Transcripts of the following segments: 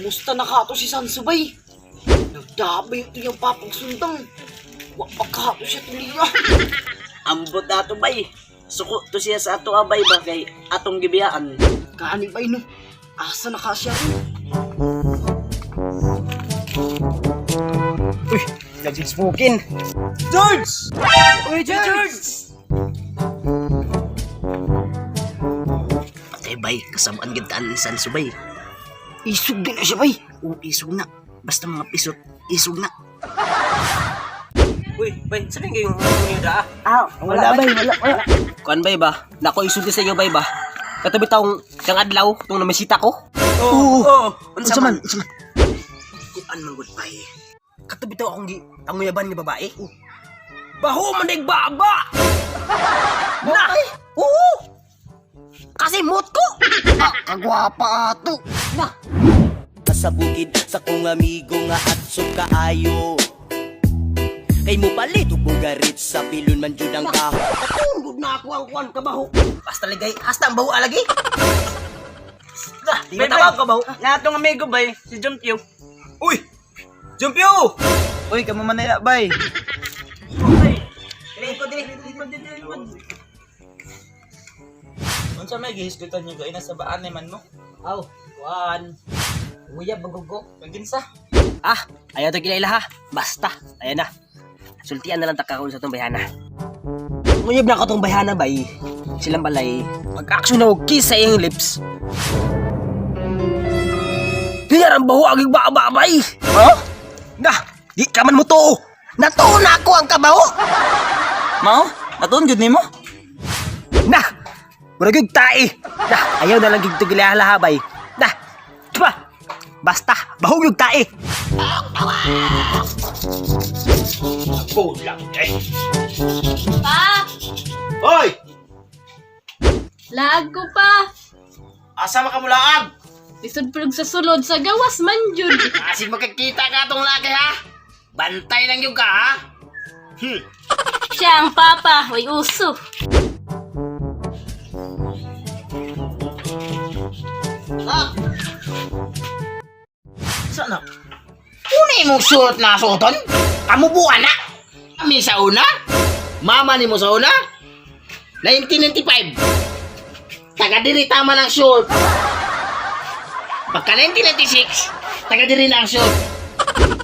Musta na ka to si Sansubay? Nagdabay ito yung papagsundang. Wak pagkato siya tuliya. Ambot na to bay. Suko to siya sa ato abay ba kay atong gibiyaan. Kaani bay no? Asa na ka siya? Uy, nag-smokin. George! Uy, George! Patay bay, kasamaan gintaan ni Sansubay. Isog din na siya bay. Oo, isog na. Basta mga pisot, isog na. Uy, bay, saan yung niyo da? Wala bay, wala. Kuan bay ba? Nako isog din sa inyo bay ba? Katabi taong kang adlaw, itong namisita ko. Oo. Unsa man? Kuan man gud bay. Katabi taw akong tanguyaban nga babae. Baho man dig baba. Na. Oo. Kasi mot ko. Kagwapa ato. Na. Sa bukid sa kong amigo nga at kaayo. Kay mo palit ug bugarit sa pilon man jud ang kaho. Katungod na ako ang kuan kabaho. Basta ligay, hasta ang baho alagi. Di ba tama ka baho? Nga itong amigo bay, si Jumpyo. Uy! Jumpyo! Uy, kamo Manila bay. Unsa may gihisgutan niyo gay nasa baan man mo? Aw, kuan. Uyab magugo. Maginsa. Ah, ayaw to kinailah ha. Basta, ayan na. Sultian na lang takakon sa tong bayhana. Nguyab na ko tong bayhana bay. Silang balay. Pag-action na og kiss sa iyong lips. Diyar ang baho agig baba bay. Ha? Na, di ka man mo to. Natuon na ako ang kabaho. Mao, natun jud nimo? Na, murag yung tae. Na, ayaw na lang yung tugilahala bay. Na, diba? Basta, bahog yung tae. Kulang eh. Pa! Hoy! Laag ko pa! Asa makamulaag? Lisod pulog sa sulod sa gawas man jud. Kasi magkakita ka tong laki ha? Bantay lang yung ka ha? Siya ang papa, way uso. Sana? Unay mong suot na suoton? Kamubuan na? Kami sa una? Mama ni mo sa una? 1995. Taga diri tama ng short. Pagka 1996, taga diri na ang short.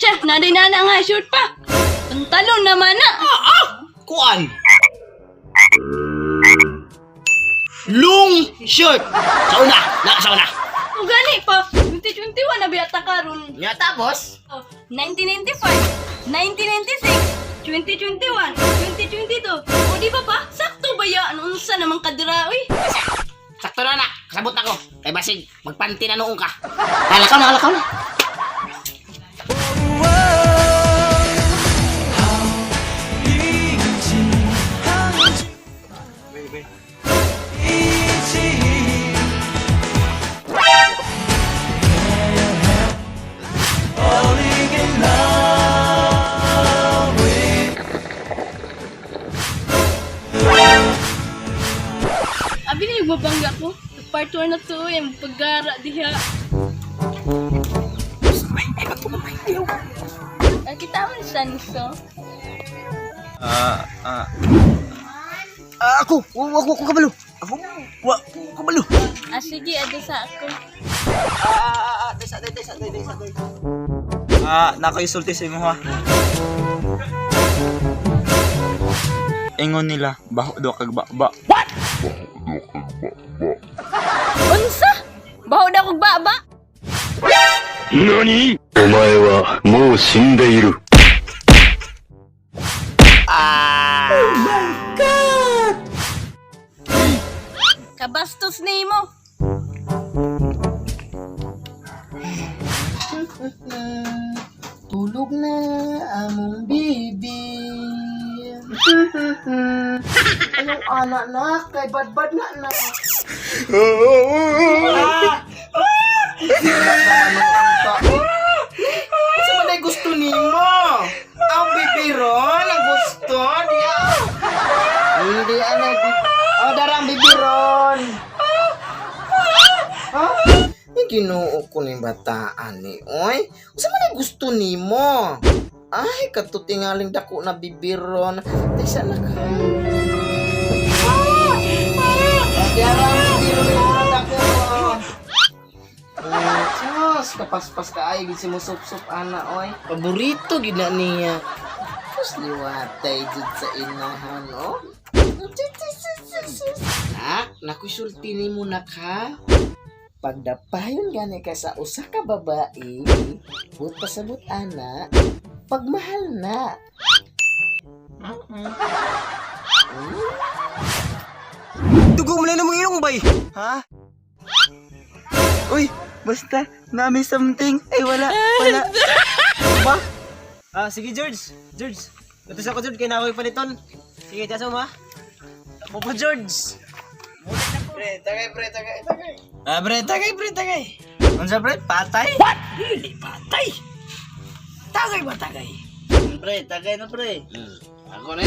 Siya, naday na nga short pa. Pantalon naman na. Kuan? Long shirt. Sa una, sa una. O gani pa, 2021 na biyata karon. Nga tapos, Oh, 1995, 1996, 2021, 2022. O di ba pa? Sakto ba ya? Ano unsa namang kadira, uy? sakto na na. Kasabot na ko. Kay basig, magpanti na noong ka. Halakaw na. Abi na yung mabangga ko. Part 1 na to, yung paggara diha. Kita mo siya niso. Ako kabalo. Ako kabalo. Sige, adi sa ako. Nakaisulti sa imo ha. Ingon nila, baho do kag ba. Unsa? Baho na kog baba? 何お前はもう死んでいる。 Kabastos nimo. Tulog na among bibi. Anong anak na? Kay badbad na. Sa manay gusto nimo? Ang bibiron ang gusto niya. Hindi darang bibiron. Ha? Ay, ginoo ko ni bataan ni. Oy, usa man ang gusto nimo? Ay, katutingaling dako na bibiron. Tay sana ka. Diarang bibiron ni dako. Sus, kapaspas ka ay gid si mo sup-sup ana oy. Paborito gid na niya. Sus liwatay jud sa inahan, oh. Nakusulti ni mo na ka. Pagdapayon gani ka sa usa ka babae, but pasabot ana, pagmahal na. Dugo mo lang namang ilong, bay. Ha? Uy, basta, nami something. Ay, wala. Ba? Sige, George. Gatos ako, George. Kaya na ako ipaliton. Sige, tiyaso mo, ha? Ako po, George. Pre, tagay. Tagay. Unsa, pre? Patay? What? Dili patay. Tagay ba tagay? Pre, tagay na, pre. Ako na.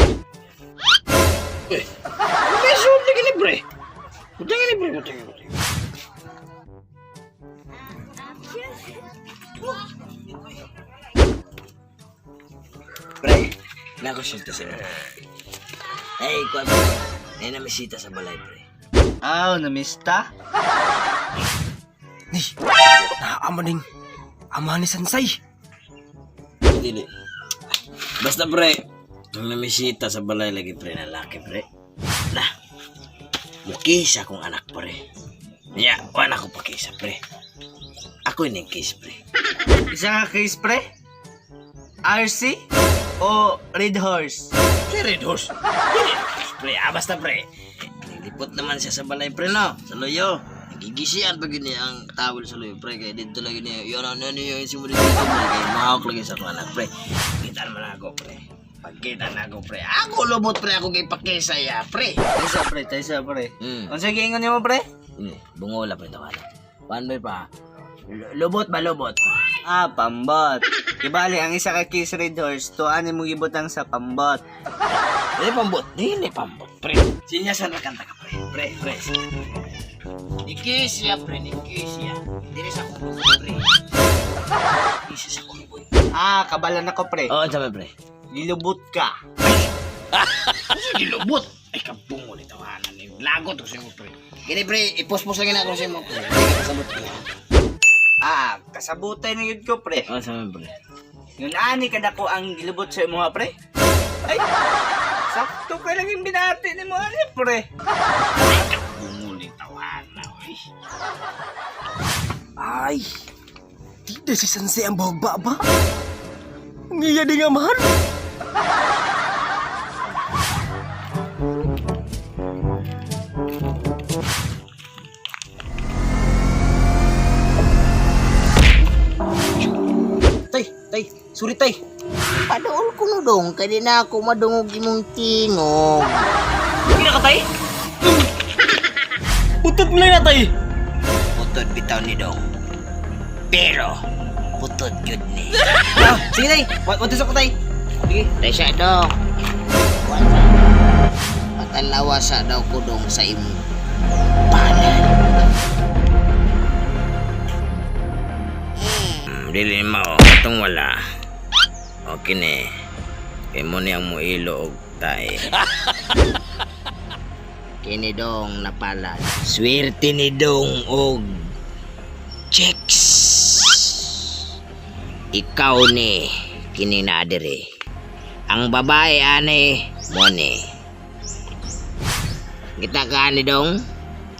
May suot na gini, pre. Utang gini, pre. Pre, nakusulti sila. Hey, kwan mo. May namisita sa balay, pre. Namista? Ni, naama ning ama ni Sansay. Dili. Basta, pre. Nung namisita sa balay lagi, pre, na laki, pre. Nah, mukisa akong anak, pre. Niya, anak ko pa kisa, pre. Ako yung case, pre. Isa ka case, pre? RC o Red Horse? Si Red Horse. Pre, basta, pre. Nilipot naman siya sa balay, pre, no? Sa loyo. Nagigisian pag yun ang tawel sa loyo, pre. Kaya dito lagi niya, yun ang yung simuli dito, pre. Kaya mahawak lagi sa akong anak, pre. Kita naman ako, pre. Pagkita na ako, pre. Ako lubot, pre. Ako kay pakisa, ya, pre. Taysa, pre. Hmm. Ang sige, ingon niyo mo, pre? Bungola, pre, tawanan. Paano pa? Lubot ba, lubot? Pambot. Ibali, ang isa ka case Red Horse, tuanin mo gibutang sa pambot. Pambot. Dili pambot, pre. Sinyasan na kanta ka, pre. Pre. Nikis ya, pre. Nikis ya. Dili sa kubo, pre. Isa sa kubo. Kabalan ako, pre. Oo, sabi, pre. Gilubot ka. Sige, lubot. Ay, kabungo ni tawanan. Lagot ko siya mo, pre. Gini, pre. Ipospos lang na ako siya mo, pre. Kasabot ko. Kasabutay na yun ko, pre. Oo, sabi, pre. Nung ani ka na ko ang gilubot sa mga, pre. Ay, sakto ka lang yung binati ni mo, ani, pre. Bungo ni tawanan, oy. Ay, tidak si Sensei ang baba ba? Ngiya di nga mahal. Tay, sorry tay. Padool ko no dong, kaya na ako madungog imong tingog. Hindi na ka tay? Putot mo lang na tay. Putod bitaw ni Dong. Pero, putod yun ni. Sige tay, watis ako tay. Sige. Tay siya dong. Wala. Patalawa sa daw ko dong sa imong panan. Dili mao, itong wala. Okay ni. Kaya mo niyang mo ilo og tae. Kini dong napalad. Swerte ni Dong og checks. Ikaw ni kini na diri. Ang babae ani mo ni. Kita ka ni Dong?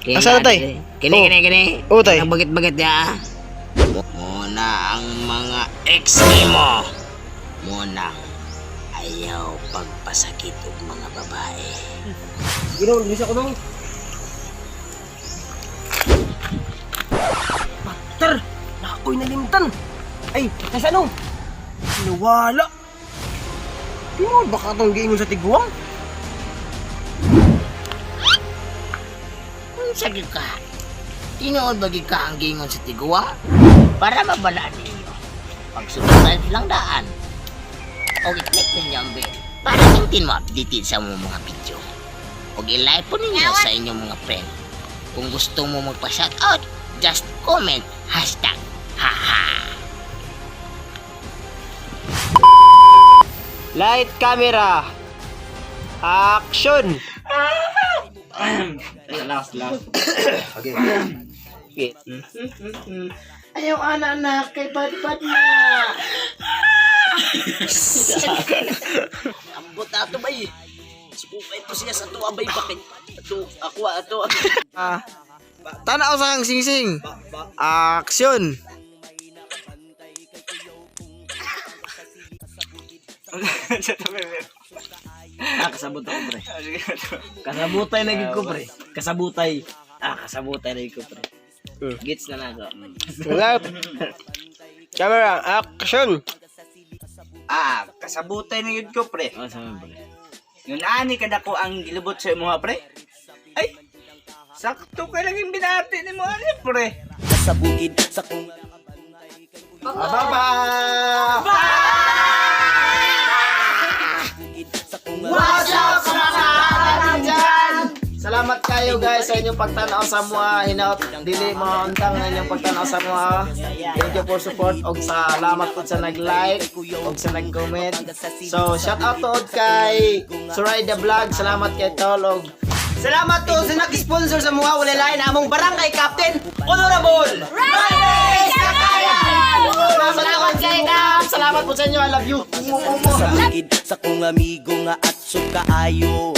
Kini Asa na, tay? diri. Kini. Oo, tay. Ang bagit-bagit ya. Muna ang mga ex nimo. Muna ayaw pagpasakit og mga babae. Gino, lumis ako dong. Bakter! Nakoy nalimtan! Ay, kaysa nung? Nawala! Tingol, baka itong giingon sa tiguang? Sige ka. Tinood bagi ka ang gingon sa tigwa? Para mabalaan ninyo. Pagsunod lang daan. O i-click ninyo ang bell. Para hintin mo updated sa mga video. O i-like po ninyo sa inyong mga friend. Kung gusto mo magpa-shoutout, Just comment hashtag haha. Light camera. Action. Last. Okay. Ayaw anak kay bad na. Ambot na ito bay. Sipupay po siya sa tuwa bay bakit. Ato. Tanaw sa sing-sing. Action. Kasabutay ko pre. Kasabutay na gid ko pre. Kasabutay na gid ko pre. Gets na nako. Light camera. Action. Kasabutay na yun ko, pre. Ano sa mga pre? Yun ani kada ko ang gilubot sa imo, pre. Ay, sakto ka lang yung binati ni mo, ani, pre. Sa bukid sa kung What's up, mga kaalam dyan? Salamat kayo guys sa inyong pagtanaw sa mga hinaut dili mga untang na inyong pagtanaw sa mga. Thank you for support og salamat po sa nag-like og sa nag-comment. So shout out to kay Suray the Vlog, salamat kay Tol og salamat to sa nag-sponsor sa mga wala lain among barangay captain Honorable Reyes Kakayan. Salamat kay Dam, salamat po sa inyo, I love you. sa bukid sa kung amigo nga at kaayo.